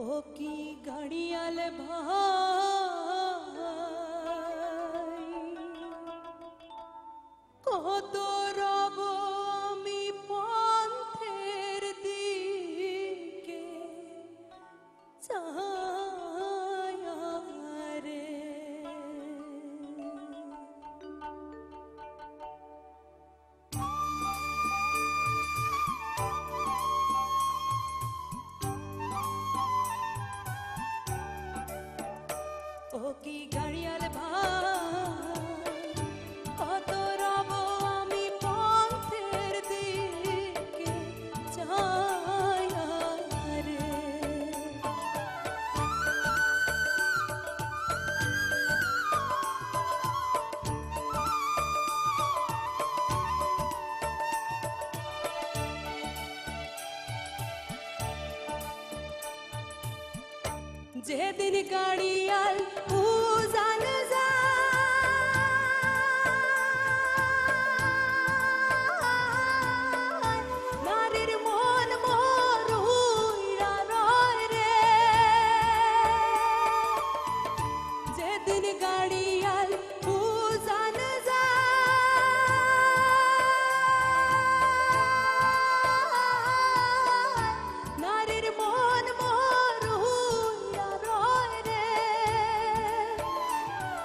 ও কি গাড়িয়াল ভাই কত রব আমি পন্থের দিকে চায়া রে ও কি গাড়িয়াল ভাই কত রব আমি পন্থের দিকে চায়া রে যেদিন গাড়িয়াল উজান যায় নারীর মন মরুইয়া রয় রে যেদিন গাড়িয়াল উজান যায় নারীর মন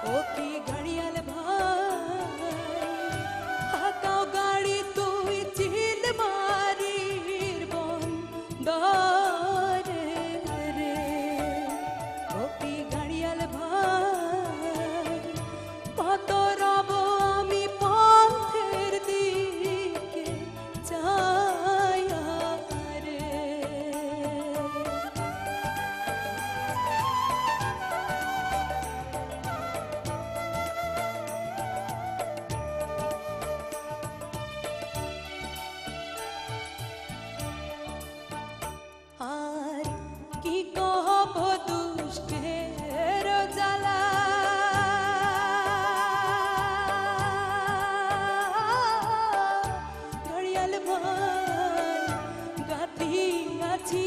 ও কি গাড়িয়াল ভাই হাকাও গাড়ি তুই চিল মারির বন্দরে রে ও কি গাড়িয়াল ভাই কত রব আমি পথের দিকে চায়া রে আর কি কহব দুষ্টের জ্বালা গাড়িয়াল ভাই গাতি আছি